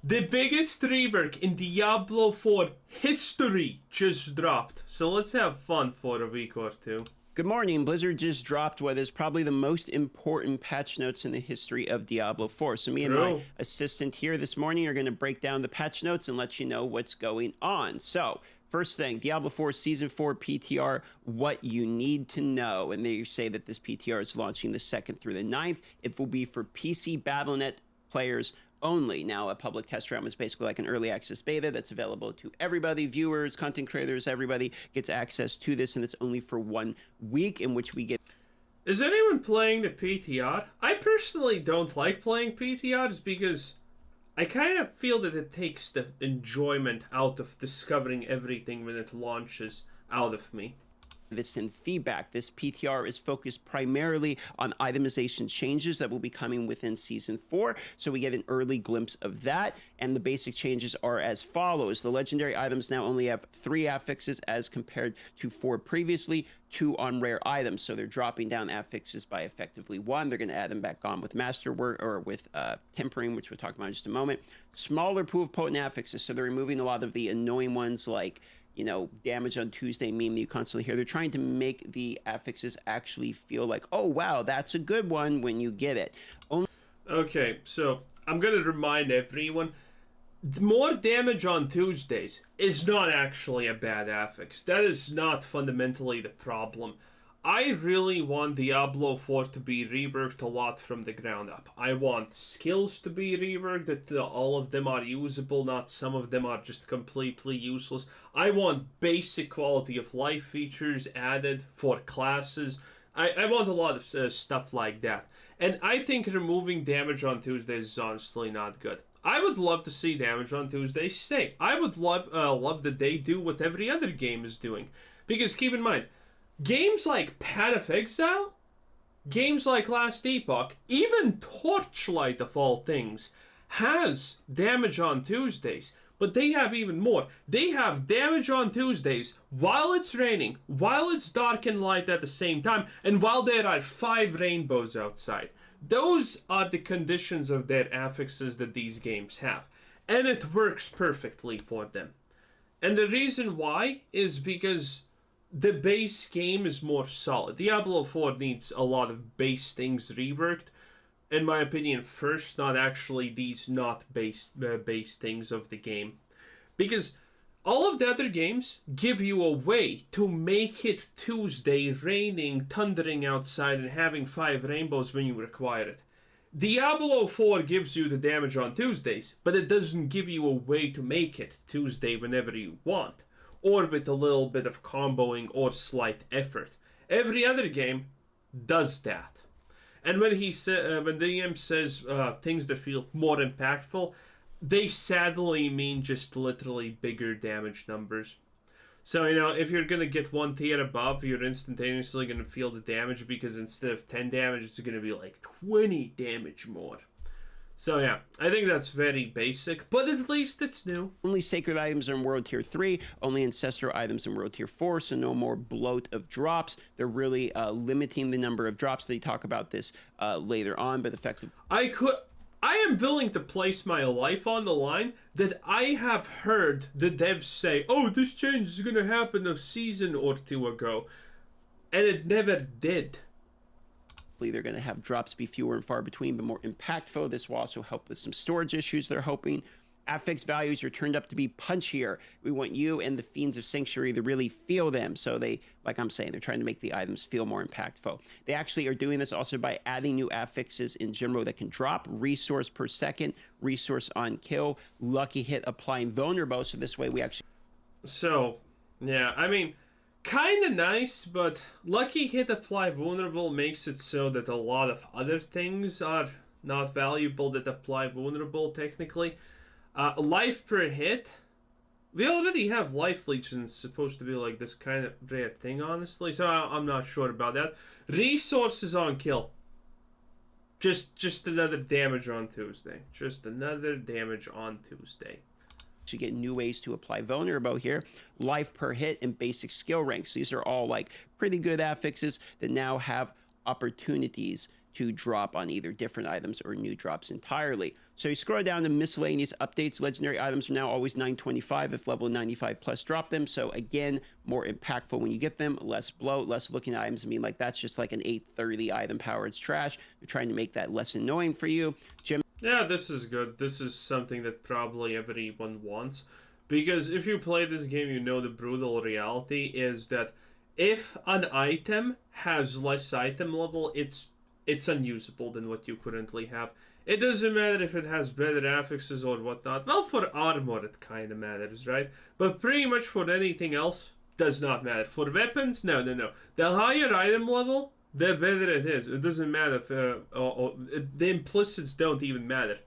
The biggest rework in Diablo 4 history just dropped. So let's have fun for a week or two. Good morning. Blizzard just dropped what is probably the most important patch notes in the history of Diablo 4. So me and my assistant here this morning are going to break down the patch notes and let you know what's going on. So first thing, Diablo 4 Season 4 PTR, what you need to know. And they say that this PTR is launching the 2nd through the 9th. It will be for PC Battle.net players only. Now, a public test round is basically like an early access beta that's available to everybody, viewers, content creators, everybody gets access to this, and it's only for 1 week in which we get... Is anyone playing the PTR? I personally don't like playing PTRs because I kind of feel that it takes the enjoyment out of discovering everything when it launches out of me. This in feedback. This PTR is focused primarily on itemization changes that will be coming within Season 4, so we get an early glimpse of that, and the basic changes are as follows. The legendary items now only have 3 affixes as compared to 4 previously, 2 on rare items, so they're dropping down affixes by effectively 1. They're going to add them back on with Masterwork, or with tempering, which we'll talk about in just a moment. Smaller pool of potent affixes, so they're removing a lot of the annoying ones like, you know, damage on Tuesday meme that you constantly hear. They're trying to make the affixes actually feel like, oh, wow, that's a good one when you get it. Okay, so I'm going to remind everyone, more damage on Tuesdays is not actually a bad affix. That is not fundamentally the problem. I really want Diablo 4 to be reworked a lot from the ground up. I want skills to be reworked, that all of them are usable, not some of them are just completely useless. I want basic quality of life features added for classes. I want a lot of stuff like that. And I think removing damage on Tuesdays is honestly not good. I would love to see damage on Tuesdays stay. I would love that they do what every other game is doing. Because keep in mind, games like Path of Exile, games like Last Epoch, even Torchlight of all things, has damage on Tuesdays. But they have even more. They have damage on Tuesdays while it's raining, while it's dark and light at the same time, and while there are 5 rainbows outside. Those are the conditions of their affixes that these games have. And it works perfectly for them. And the reason why is because the base game is more solid. Diablo 4 needs a lot of base things reworked. In my opinion, first, not actually these not base things of the game. Because all of the other games give you a way to make it Tuesday, raining, thundering outside, and having 5 rainbows when you require it. Diablo 4 gives you the damage on Tuesdays, but it doesn't give you a way to make it Tuesday whenever you want, or with a little bit of comboing or slight effort. Every other game does that. And when when DM says things that feel more impactful, they sadly mean just literally bigger damage numbers. So, you know, if you're going to get 1 tier above, you're instantaneously going to feel the damage, because instead of 10 damage, it's going to be like 20 damage more. So yeah, I think that's very basic, but at least it's new. Only sacred items are in World Tier 3, only ancestral items in World Tier 4, so no more bloat of drops. They're really limiting the number of drops. They talk about this later on, but effective. I am willing to place my life on the line that I have heard the devs say, oh, this change is going to happen a season or 2 ago, and it never did. They're going to have drops be fewer and far between, but more impactful. This will also help with some storage issues they're hoping. Affix values are turned up to be punchier. We want you and the Fiends of Sanctuary to really feel them. So they, like I'm saying, they're trying to make the items feel more impactful. They actually are doing this also by adding new affixes in general that can drop resource per second, resource on kill, lucky hit applying vulnerable. So this way we actually... So, yeah, I mean, kind of nice, but lucky hit apply vulnerable makes it so that a lot of other things are not valuable that apply vulnerable technically. Life per hit, we already have life leech, and it's supposed to be like this kind of rare thing, honestly, so I'm not sure about that. Resources on kill, just another damage on Tuesday. Just another damage on Tuesday. To get new ways to apply vulnerable here, life per hit, and basic skill ranks. These are all like pretty good affixes that now have opportunities to drop on either different items or new drops entirely. So you scroll down to miscellaneous updates. Legendary items are now always 925 if level 95 plus drop them. So again, more impactful when you get them, less bloat, less looking at items. I mean, like that's just like an 830 item power. It's trash. They're trying to make that less annoying for you. Yeah, this is good. This is something that probably everyone wants. Because if you play this game, you know the brutal reality is that if an item has less item level, it's unusable than what you currently have. It doesn't matter if it has better affixes or whatnot. Well, for armor it kind of matters, right? But pretty much for anything else, does not matter. For weapons, no. The higher item level, the better it is. It doesn't matter if the implicits don't even matter.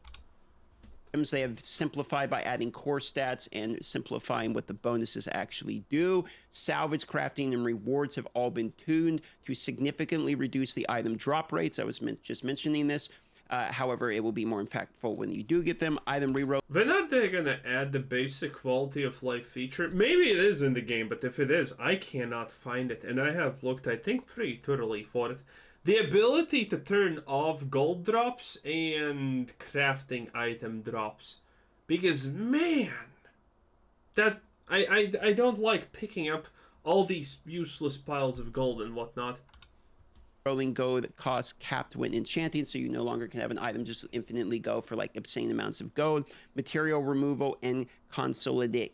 They have simplified by adding core stats and simplifying what the bonuses actually do. Salvage, crafting, and rewards have all been tuned to significantly reduce the item drop rates. I was just mentioning this. However, it will be more impactful when you do get them. Item reroll. When are they gonna add the basic quality of life feature? Maybe it is in the game, but if it is, I cannot find it. And I have looked, I think, pretty thoroughly for it. The ability to turn off gold drops and crafting item drops. Because, man, that I don't like picking up all these useless piles of gold and whatnot. Rolling gold costs capped when enchanting, so you no longer can have an item just infinitely go for like obscene amounts of gold. Material removal and consolidation.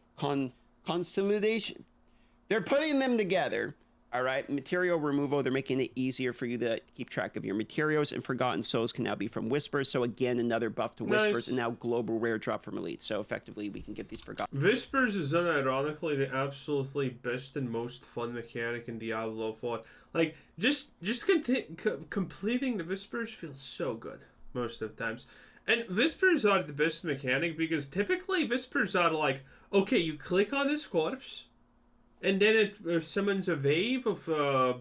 They're putting them together. All right, material removal, they're making it easier for you to keep track of your materials, and Forgotten Souls can now be from Whispers. So again, another buff to Whispers, Nice. and now global rare drop from Elite. So effectively, we can get these Forgotten. Whispers is unironically the absolutely best and most fun mechanic in Diablo 4. Like, just completing the Whispers feels so good most of the times. And Whispers are the best mechanic because typically Whispers are like, okay, you click on this corpse, and then it summons a wave of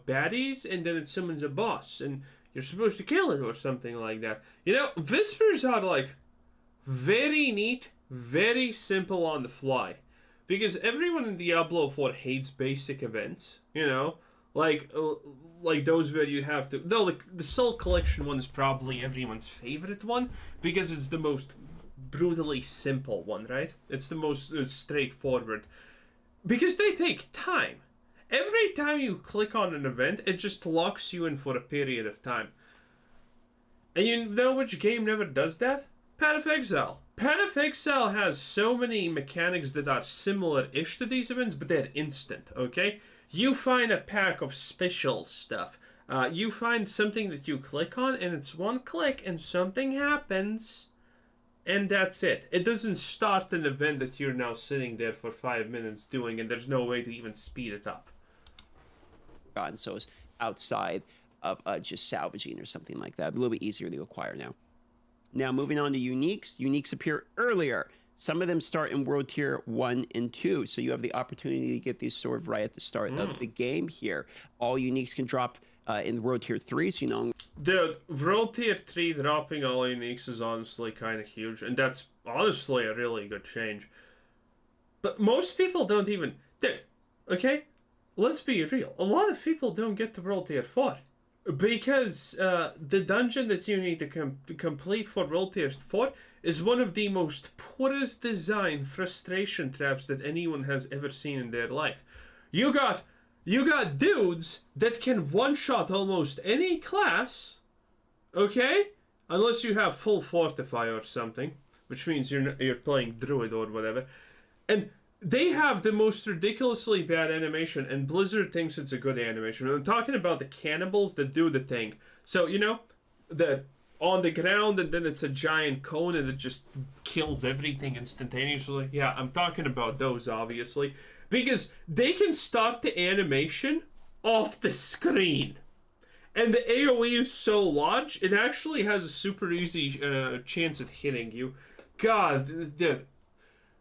baddies, and then it summons a boss, and you're supposed to kill it or something like that. You know, Whispers are like very neat, very simple on the fly. Because everyone in Diablo 4 hates basic events, you know? Like those where you have to... Though, like, the Soul Collection one is probably everyone's favorite one, because it's the most brutally simple one, right? It's the most straightforward. Because they take time. Every time you click on an event, it just locks you in for a period of time. And you know which game never does that? Path of Exile. Path of Exile has so many mechanics that are similar-ish to these events, but they're instant, okay? You find a pack of special stuff. You find something that you click on, and it's one click, and something happens. And that's it. It doesn't start an event that you're now sitting there for 5 minutes doing, and there's no way to even speed it up. Forgotten Souls outside of just salvaging or something like that. A little bit easier to acquire now. Now, moving on to uniques. Uniques appear earlier. Some of them start in World Tier 1 and 2, so you have the opportunity to get these sort of right at the start of the game here. All uniques can drop in World Tier 3, so you know... Dude, World Tier 3 dropping all uniques is honestly kind of huge, and that's honestly a really good change. But most people don't even... Dude, okay? Let's be real. A lot of people don't get to World Tier 4. Because the dungeon that you need to complete for World Tier 4 is one of the most poorest design frustration traps that anyone has ever seen in their life. You got dudes that can one-shot almost any class, okay? Unless you have full Fortify or something, which means you're playing Druid or whatever. And they have the most ridiculously bad animation, and Blizzard thinks it's a good animation. I'm talking about the cannibals that do the thing. So, you know, the on the ground, and then it's a giant cone, and it just kills everything instantaneously. Yeah, I'm talking about those, obviously. Because they can start the animation off the screen. And the AoE is so large, it actually has a super easy chance at hitting you. God,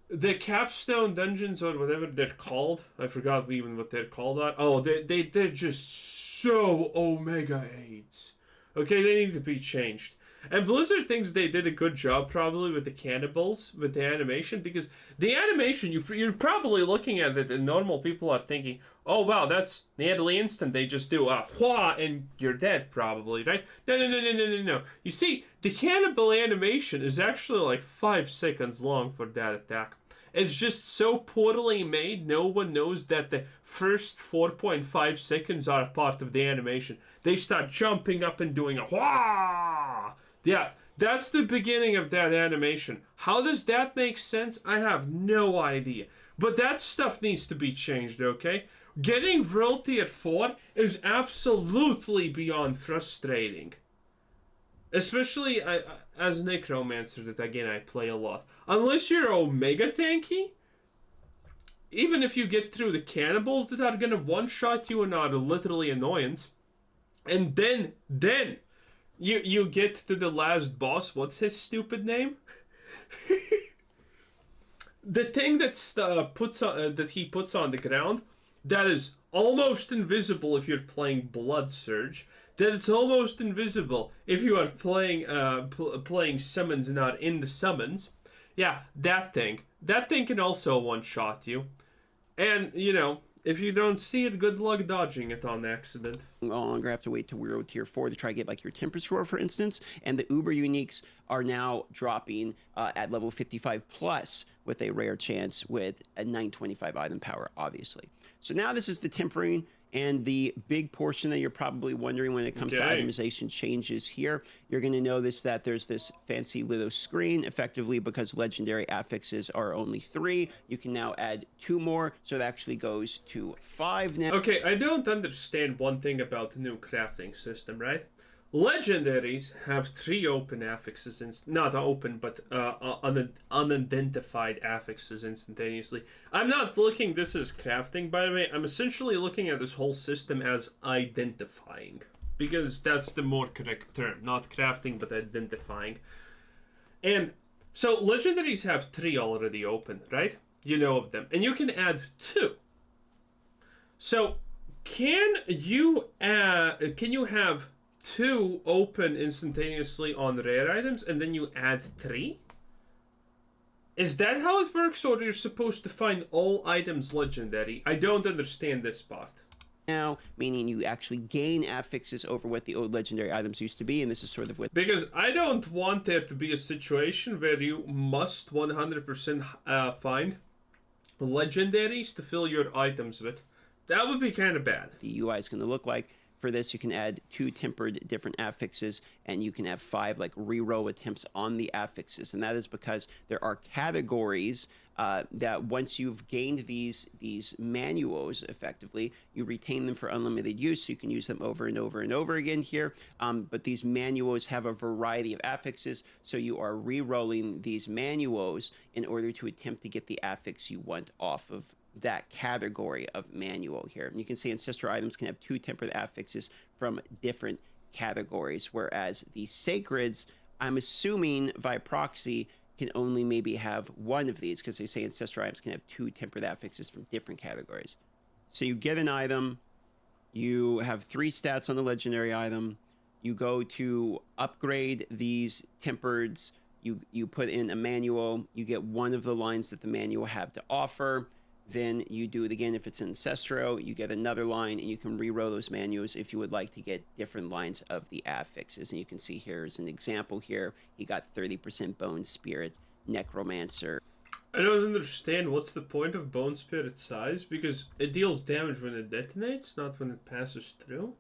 the capstone dungeons or whatever they're called, I forgot even what they're called. Oh, they're just so Omega 8s. Okay, they need to be changed. And Blizzard thinks they did a good job probably with the cannibals, with the animation, because the animation, you're probably looking at it and normal people are thinking, oh wow, that's nearly instant. They just do a wha and you're dead probably, right? No, no, no, no, no, no, no. You see, the cannibal animation is actually like 5 seconds long for that attack. It's just so poorly made, no one knows that the first 4.5 seconds are a part of the animation. They start jumping up and doing a wah! Yeah, that's the beginning of that animation. How does that make sense? I have no idea. But that stuff needs to be changed, okay? Getting royalty at 4 is absolutely beyond frustrating. Especially as Necromancer, that again I play a lot. Unless you're Omega tanky, even if you get through the cannibals that are gonna one-shot you and are literally annoyance, and then you get to the last boss. What's his stupid name? The thing that's that he puts on the ground that is almost invisible if you're playing Blood Surge. That it's almost invisible if you are playing playing summons and not in the summons. Yeah, that thing. That thing can also one-shot you. And, you know, if you don't see it, good luck dodging it on accident. No longer have to wait to Weirdo Tier 4 to try to get like your Tempest Roar, for instance. And the Uber Uniques are now dropping at level 55 plus with a rare chance with a 925 item power, obviously. So now this is the tempering. And the big portion that you're probably wondering when it comes to itemization changes here, you're going to notice that there's this fancy little screen, effectively because legendary affixes are only 3. You can now add 2 more, so it actually goes to 5 now. Okay, I don't understand one thing about the new crafting system, right? Legendaries have 3 open affixes, not open, but unidentified affixes instantaneously. I'm not looking this as crafting, by the way. I'm essentially looking at this whole system as identifying. Because that's the more correct term. Not crafting, but identifying. And so legendaries have 3 already open, right? You know of them. And you can add 2. So, can you have 2 open instantaneously on rare items and then you add 3? Is that how it works, or you're supposed to find all items legendary? I don't understand this part. Now, meaning you actually gain affixes over what the old legendary items used to be, and this is sort of what... Because I don't want there to be a situation where you must 100% find legendaries to fill your items with. That would be kind of bad. The UI is going to look like. For this, you can add 2 tempered different affixes, and you can have 5 like reroll attempts on the affixes. And that is because there are categories that once you've gained these manuals, effectively, you retain them for unlimited use. So you can use them over and over and over again here. But these manuals have a variety of affixes, so you are re-rolling these manuals in order to attempt to get the affix you want off of that category of manual here. And you can see ancestor items can have 2 tempered affixes from different categories, whereas the sacreds, I'm assuming via proxy, can only maybe have 1 of these, because they say ancestor items can have 2 tempered affixes from different categories. So you get an item, you have 3 stats on the legendary item, you go to upgrade these tempereds, you put in a manual, you get 1 of the lines that the manual have to offer. Then you do it again if it's Ancestro, you get another line, and you can reroll those manuals if you would like to get different lines of the affixes. And you can see here is an example here. He got 30% Bone Spirit, Necromancer. I don't understand what's the point of Bone Spirit size, because it deals damage when it detonates, not when it passes through.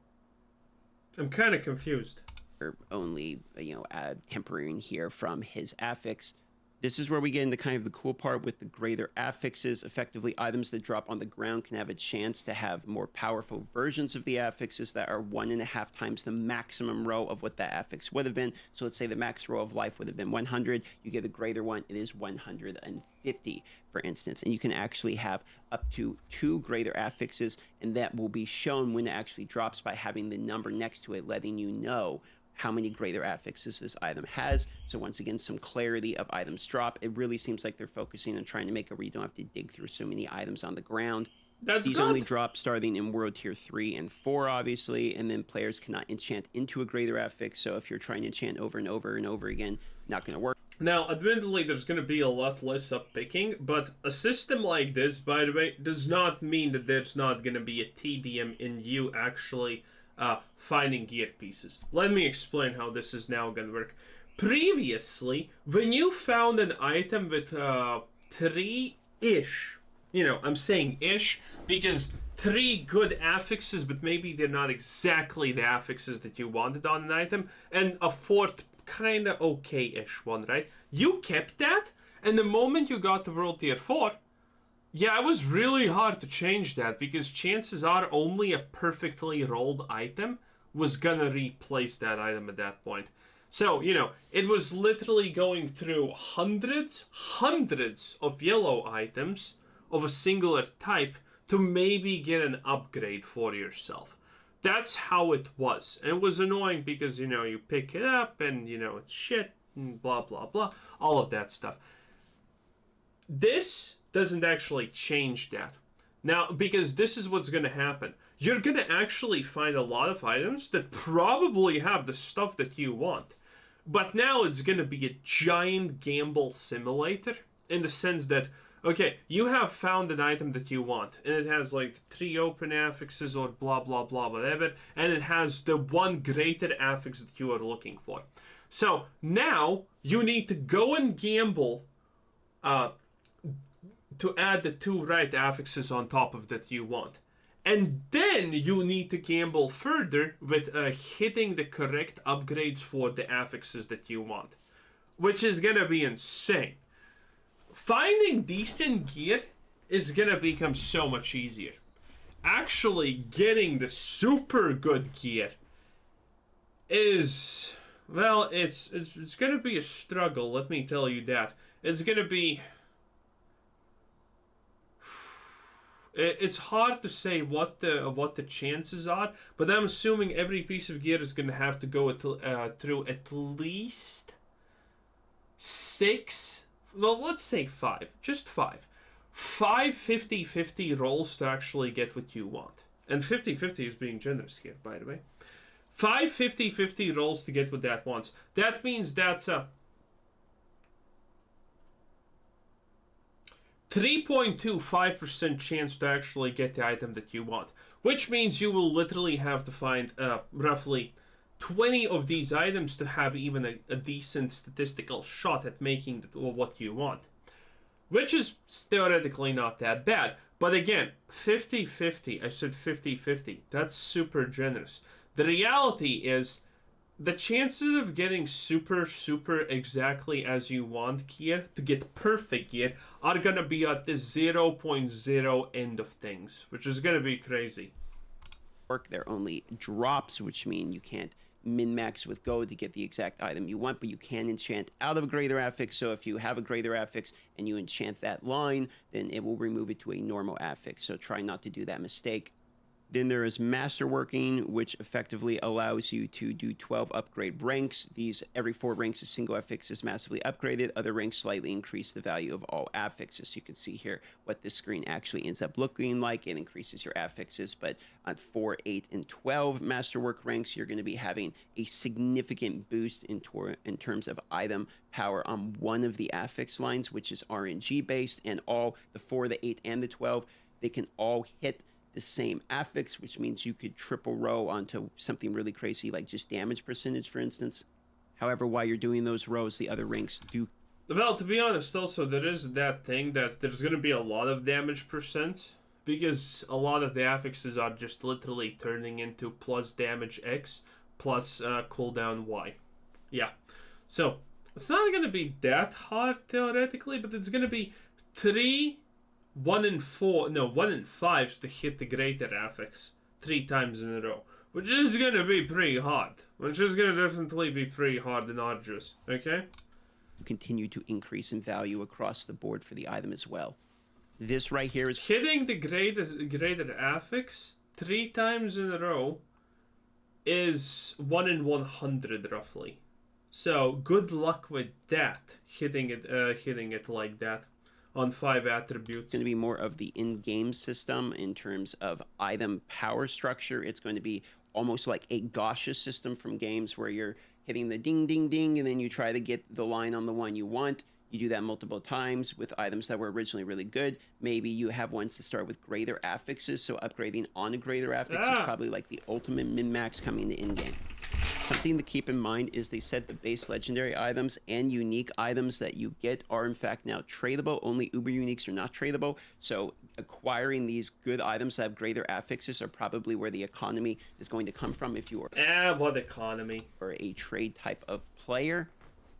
I'm kind of confused. Only, tempering here from his affix. This is where we get into kind of the cool part with the greater affixes. Effectively, items that drop on the ground can have a chance to have more powerful versions of the affixes that are 1.5 times the maximum row of what that affix would have been. So let's say the max row of life would have been 100. You get a greater one, it is 150, for instance. And you can actually have up to 2 greater affixes, and that will be shown when it actually drops by having the number next to it, letting you know how many greater affixes this item has. So once again, some clarity of items drop. It really seems like they're focusing on trying to make it where you don't have to dig through so many items on the ground. That's These good. only drop starting in World Tier 3 and 4, obviously, and then players cannot enchant into a greater affix, so if you're trying to enchant over and over and over again, not going to work. Now, admittedly, there's going to be a lot less up picking, but a system like this, by the way, does not mean that there's not going to be a TDM in you actually finding gear pieces. Let me explain how this is now going to work. Previously, when you found an item with 3-ish, I'm saying ish because 3 good affixes, but maybe they're not exactly the affixes that you wanted on an item, and a 4th kind of okay-ish one, right? You kept that, and the moment you got to World Tier 4, yeah, it was really hard to change that, because chances are only a perfectly rolled item was gonna replace that item at that point. So, it was literally going through hundreds of yellow items of a singular type to maybe get an upgrade for yourself. That's how it was. And it was annoying because, you pick it up and, it's shit and blah, blah, blah. All of that stuff. This doesn't actually change that. Now, because this is what's going to happen. You're going to actually find a lot of items that probably have the stuff that you want. But now it's going to be a giant gamble simulator in the sense that, okay, you have found an item that you want, and it has like 3 open affixes or blah, blah, blah, whatever, and it has the one greater affix that you are looking for. So now you need to go and gamble to add the 2 right affixes on top of that you want. And then you need to gamble further with hitting the correct upgrades for the affixes that you want, which is going to be insane. Finding decent gear is going to become so much easier. Actually getting the super good gear is, well, it's going to be a struggle, let me tell you that. It's going to be... It's hard to say what the chances are, but I'm assuming every piece of gear is going to have to go through at least 6, well, let's say 5, just 5. 5 50-50 rolls to actually get what you want. And 50-50 is being generous here, by the way. 5 50-50 rolls to get what that wants. That means that's a 3.25% chance to actually get the item that you want, which means you will literally have to find roughly 20 of these items to have even a decent statistical shot at making what you want, which is theoretically not that bad. But again, 50-50, I said 50-50, that's super generous. The reality is, the chances of getting super exactly as you want gear, to get perfect gear, are gonna be at the 0.0 end of things, which is gonna be crazy. They're only drops, which mean you can't min-max with gold to get the exact item you want, but you can enchant out of a greater affix. So if you have a greater affix and you enchant that line, then it will remove it to a normal affix. So try not to do that mistake. Then there is Masterworking, which effectively allows you to do 12 upgrade ranks. These, every 4 ranks, a single affix is massively upgraded. Other ranks slightly increase the value of all affixes. You can see here what this screen actually ends up looking like. It increases your affixes, but on 4, 8, and 12 Masterwork ranks, you're going to be having a significant boost in terms of item power on one of the affix lines, which is RNG based, and all the 4, the 8, and the 12, they can all hit the same affix, which means you could triple row onto something really crazy like just damage percentage, for instance. However, while you're doing those rows, the other ranks do... Well, to be honest, also, there is that thing that there's going to be a lot of damage percents, because a lot of the affixes are just literally turning into plus damage X, plus cooldown Y. Yeah. So, it's not going to be that hard, theoretically, but it's going to be 1 in 5s to hit the greater affix 3 times in a row, which is gonna be pretty hard. Which is gonna definitely be pretty hard and arduous. Okay. Continue to increase in value across the board for the item as well. This right here is hitting the greater affix 3 times in a row is 1 in 100 roughly. So good luck with that. Hitting it like that. on 5 attributes. Going to be more of the in-game system in terms of item power structure. It's going to be almost like a gacha system from games where you're hitting the ding, ding, ding, and then you try to get the line on the one you want. You do that multiple times with items that were originally really good. Maybe you have ones that start with greater affixes, so upgrading on a greater affix is probably like the ultimate min-max coming to in-game. Something to keep in mind is they said the base legendary items and unique items that you get are in fact now tradable. Only uber uniques are not tradable. So acquiring these good items that have greater affixes are probably where the economy is going to come from if you are What economy? Or a trade type of player.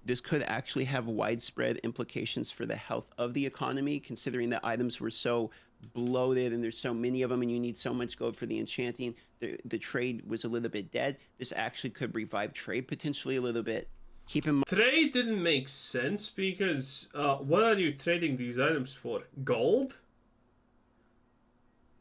This could actually have widespread implications for the health of the economy, considering that items were so bloated and there's so many of them and you need so much gold for the enchanting. The trade was a little bit dead. This actually could revive trade potentially a little bit. Keep in mind, trade didn't make sense because what are you trading these items for? Gold?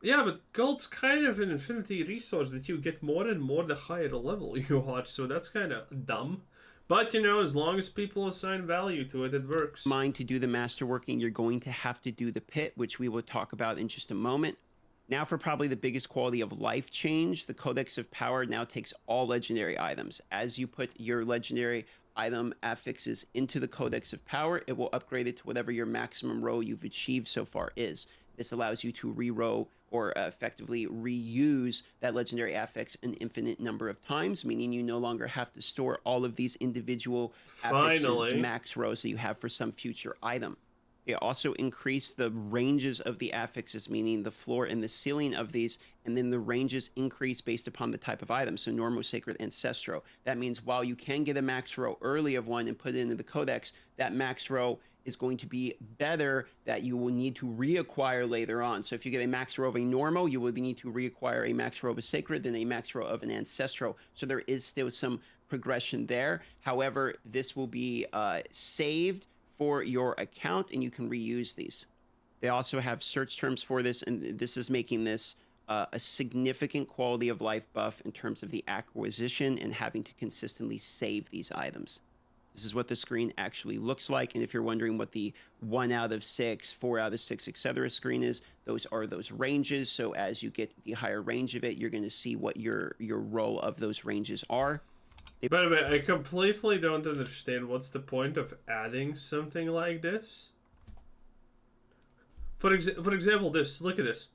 Yeah, but gold's kind of an infinity resource that you get more and more the higher level you are, so that's kind of dumb. But, you know, as long as people assign value to it, it works. Mind to do the masterworking, you're going to have to do the pit, which we will talk about in just a moment. Now for probably the biggest quality of life change, the Codex of Power now takes all legendary items. As you put your legendary item affixes into the Codex of Power, it will upgrade it to whatever your maximum row you've achieved so far is. This allows you to re-row or effectively reuse that legendary affix an infinite number of times, meaning you no longer have to store all of these individual affixes, max rows that you have for some future item. They also increase the ranges of the affixes, meaning the floor and the ceiling of these, and then the ranges increase based upon the type of item. So normal, sacred, ancestral. That means while you can get a max row early of one and put it into the codex, that max row is going to be better that you will need to reacquire later on. So if you get a max row of a normal, you will need to reacquire a max row of a sacred, then a max row of an ancestral. So there is still some progression there. However, this will be saved for your account and you can reuse these. They also have search terms for this, and this is making this a significant quality of life buff in terms of the acquisition and having to consistently save these items. This is what the screen actually looks like, and if you're wondering what the 1 out of 6, 4 out of 6, etc. screen is, those are those ranges. So as you get the higher range of it, you're going to see what your roll of those ranges are. By the way, I completely don't understand what's the point of adding something like this. For example, this. Look at this.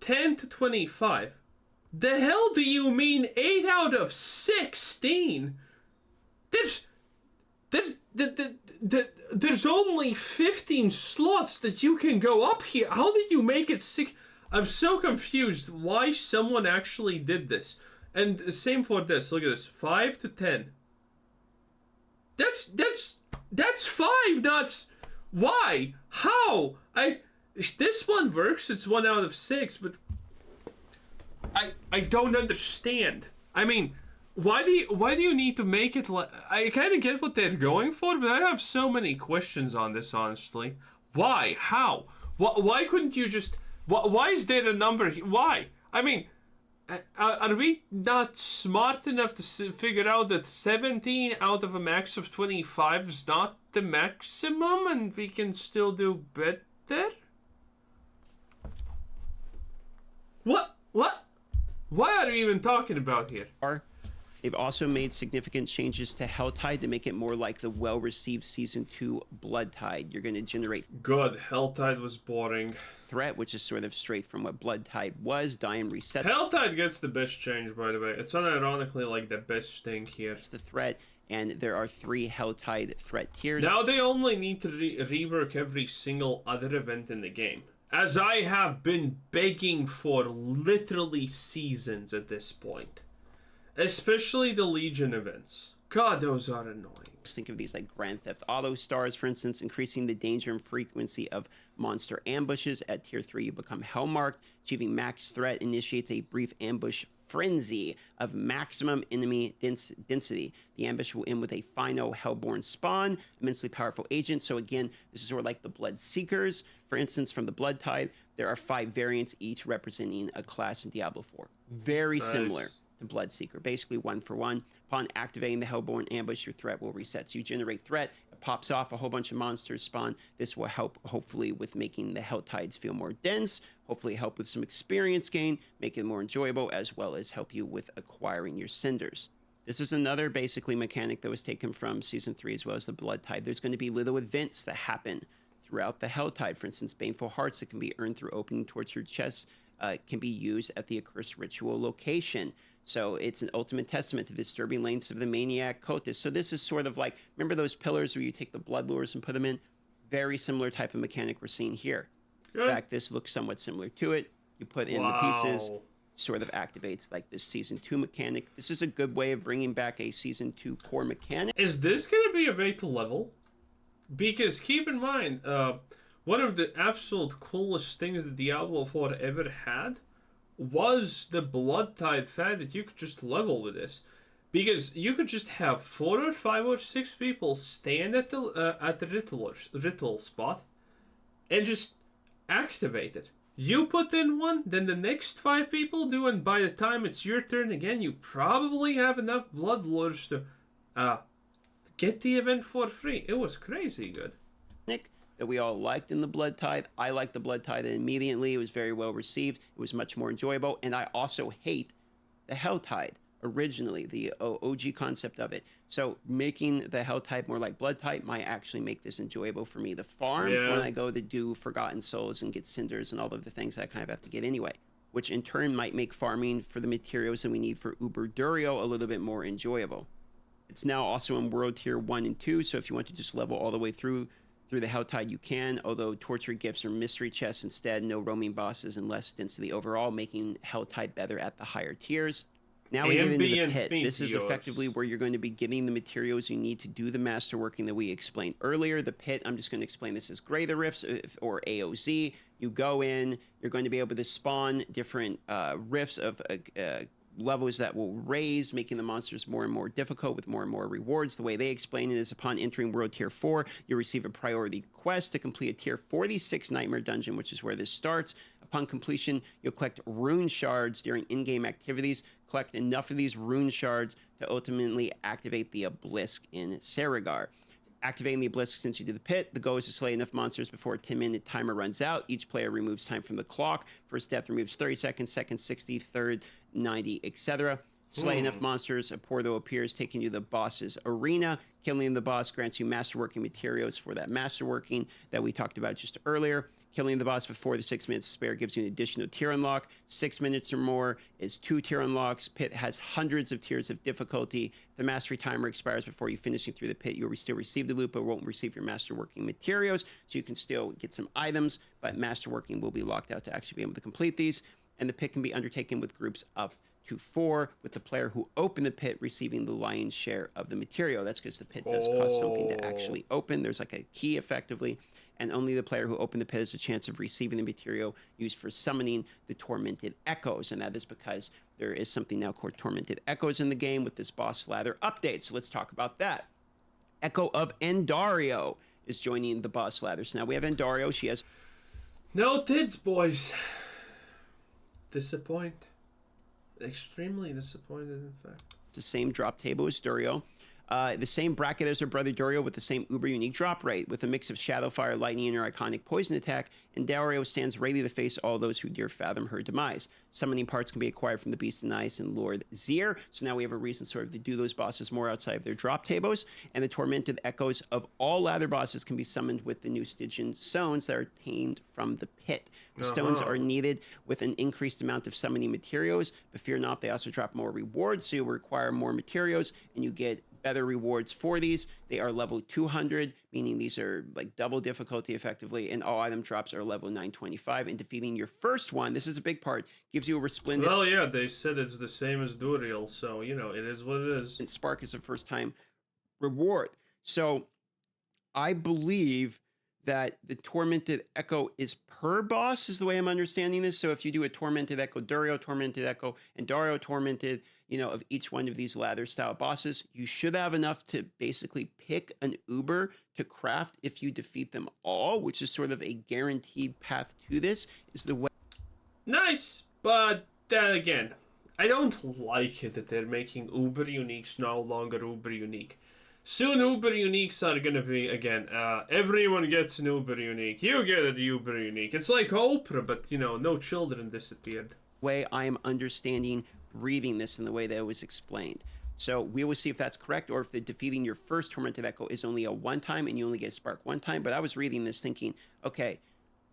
10 to 25. The hell do you mean 8 out of 16? There's only 15 slots that you can go up here. How did you make it 6? I'm so confused why someone actually did this. And same for this. Look at this. 5 to 10. That's 5 nuts. Why? How? This one works. It's 1 out of 6, but I don't understand. I mean, why do you need to make it like? I kind of get what they're going for, but I have so many questions on this, honestly. Why? How? Why couldn't you just? Why is there a number? Why? I mean, are we not smart enough to figure out that 17 out of a max of 25 is not the maximum, and we can still do better? What? Why are we even talking about here? They've also made significant changes to Helltide to make it more like the well-received Season 2 Bloodtide. You're going to generate... Good, Helltide was boring. Threat, which is sort of straight from what Bloodtide was. Die and reset. Helltide gets the best change, by the way. It's unironically like the best thing here. It's the threat, and there are 3 Helltide threat tiers. Now they only need to rework every single other event in the game, as I have been begging for literally seasons at this point. Especially the Legion events. God, those are annoying. Think of these like Grand Theft Auto stars, for instance, increasing the danger and frequency of monster ambushes. At tier 3, you become Hellmarked. Achieving max threat initiates a brief ambush frenzy of maximum enemy density. The ambush will end with a final Hellborn spawn, immensely powerful agent. So again, this is sort of like the Blood Seekers. For instance, from the Bloodtide, there are 5 variants, each representing a class in Diablo 4. Very similar. to Bloodseeker, basically 1-for-1. Upon activating the Hellborn Ambush, your threat will reset. So you generate threat, it pops off, a whole bunch of monsters spawn. This will help, hopefully, with making the Hell Tides feel more dense, hopefully help with some experience gain, make it more enjoyable, as well as help you with acquiring your cinders. This is another basically mechanic that was taken from Season 3 as well as the Blood Tide. There's going to be little events that happen throughout the Hell Tide. For instance, Baneful Hearts that can be earned through opening tortured chests can be used at the Accursed Ritual location. So it's an ultimate testament to the disturbing lengths of the Maniac Cultist. So this is sort of like, remember those pillars where you take the blood lures and put them in? Very similar type of mechanic we're seeing here. Good. In fact, this looks somewhat similar to it. You put in the pieces, sort of activates like this Season 2 mechanic. This is a good way of bringing back a Season 2 core mechanic. Is this going to be a beta level? Because keep in mind, one of the absolute coolest things that Diablo 4 ever had was the Blood Tide fact that you could just level with this. Because you could just have 4 or 5 or 6 people stand at the ritual spot and just activate it. You put in one, then the next 5 people do, and by the time it's your turn again, you probably have enough blood lures to get the event for free. It was crazy good. That we all liked in the Blood Tide. I liked the Blood Tide immediately. It was very well received. It was much more enjoyable. And I also hate the Hell Tide originally, the OG concept of it. So making the Hell Tide more like Blood Tide might actually make this enjoyable for me. The farm, when I go to do Forgotten Souls and get cinders and all of the things I kind of have to get anyway, which in turn might make farming for the materials that we need for Uber Durio a little bit more enjoyable. It's now also in World Tier 1 and 2, so if you want to just level all the way through the Hell Tide, you can, although torture gifts or mystery chests instead, no roaming bosses and less density overall, making Hell Tide better at the higher tiers. Now we get into the pit. This is effectively where you're going to be getting the materials you need to do the masterworking that we explained earlier. The pit, I'm just going to explain this as Gray the Rifts or AOZ. You go in, you're going to be able to spawn different rifts of levels that will raise, making the monsters more and more difficult with more and more rewards. The way they explain it is upon entering World Tier 4, you'll receive a priority quest to complete a Tier 46 Nightmare Dungeon, which is where this starts. Upon completion, you'll collect rune shards during in-game activities. Collect enough of these rune shards to ultimately activate the Obelisk in Saragar. Activating the Obelisk since you did the pit, the goal is to slay enough monsters before a 10-minute timer runs out. Each player removes time from the clock. First death removes 30 seconds, second 60, third 90, etc. Slay enough monsters, a portal appears, taking you to the boss's arena. Killing the boss grants you masterworking materials for that masterworking that we talked about just earlier. Killing the boss before the 6 minutes to spare gives you an additional tier unlock. 6 minutes or more is 2 tier unlocks. Pit has hundreds of tiers of difficulty. If the mastery timer expires before you finishing through the pit, you'll still receive the loot, but won't receive your masterworking materials. So you can still get some items, but masterworking will be locked out to actually be able to complete these. And the pit can be undertaken with groups up to 4, with the player who opened the pit receiving the lion's share of the material. That's because the pit does cost something to actually open. There's like a key effectively, and only the player who opened the pit has a chance of receiving the material used for summoning the Tormented Echoes. And that is because there is something now called Tormented Echoes in the game with this boss ladder update. So let's talk about that. Echo of Endario is joining the boss ladder. So now we have Endario. She has no tits, boys. Disappoint. Extremely disappointed, in fact. The same drop table as Durio. The same bracket as her brother Durio with the same uber unique drop rate. With a mix of Shadow, Fire, Lightning, and her iconic Poison attack, and Dario stands ready to face all those who dare fathom her demise. Summoning parts can be acquired from the Beast of Ice and Lord Zier, so now we have a reason sort of to do those bosses more outside of their drop tables. And the Tormented Echoes of all ladder bosses can be summoned with the new Stygian stones that are tamed from the pit. The stones are needed with an increased amount of summoning materials, but fear not, they also drop more rewards, so you'll require more materials, and you get better rewards for these. They are level 200, meaning these are like double difficulty effectively, and all item drops are level 925. And defeating your first one, this is a big part, gives you a resplendent... Well, yeah, they said it's the same as Duriel, so, you know, it is what it is. And Spark is a first-time reward. So I believe that the Tormented Echo is per boss, is the way I'm understanding this. So if you do a Tormented Echo Durio, Tormented Echo, and Dario Tormented, you know, of each one of these ladder-style bosses, you should have enough to basically pick an Uber to craft if you defeat them all, which is sort of a guaranteed path to this, is the way... Nice, but then again, I don't like it that they're making Uber Uniques no longer Uber Unique. Soon Uber Uniques are gonna be, again, everyone gets an Uber Unique. You get an Uber Unique. It's like Oprah, but, you know, no children disappeared. Way I am understanding reading this in the way that it was explained. So we will see if that's correct, or if the defeating your first Tormented Echo is only a one time and you only get Spark one time. But I was reading this thinking, okay,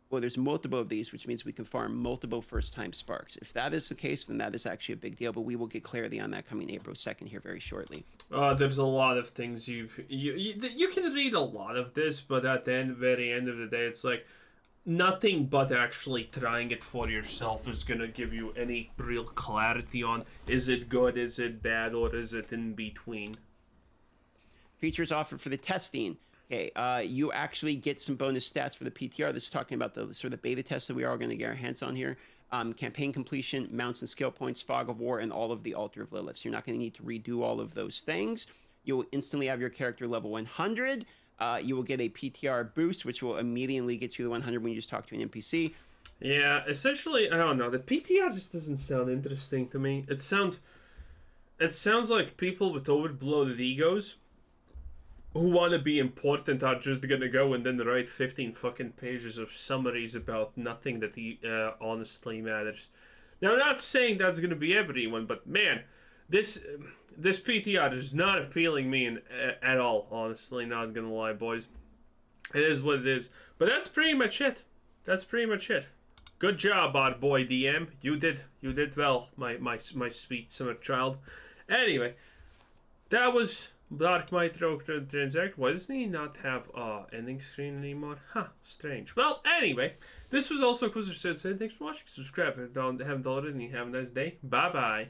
well, there's multiple of these, which means we can farm multiple first-time Sparks. If that is the case, then that is actually a big deal, but we will get clarity on that coming April 2nd here very shortly. There's a lot of things you can read a lot of this, but at the very end of the day, it's like nothing but actually trying it for yourself is gonna give you any real clarity on is it good, is it bad, or is it in between. Features offered for the testing. Okay, you actually get some bonus stats for the PTR. This is talking about the sort of beta test that we are going to get our hands on here. Campaign completion, mounts and skill points, fog of war, and all of the altar of Lilith. So you're not going to need to redo all of those things. You'll instantly have your character level 100. You will get a PTR boost, which will immediately get you to 100 when you just talk to an NPC. Yeah, essentially, I don't know. The PTR just doesn't sound interesting to me. It sounds like people with overbloated egos who want to be important are just gonna go and then write 15 fucking pages of summaries about nothing that honestly matters. Now, I'm not saying that's gonna be everyone, but man, this PTR is not appealing me at all. Honestly, not gonna lie, boys. It is what it is. But that's pretty much it. Good job, odd boy DM. You did well, my sweet summer child. Anyway, that was Dark Might Transact. Why doesn't he not have ending screen anymore? Huh, strange. Well, anyway, this was also Quizzer said, thanks for watching. Subscribe if you haven't already, and have a nice day. Bye-bye.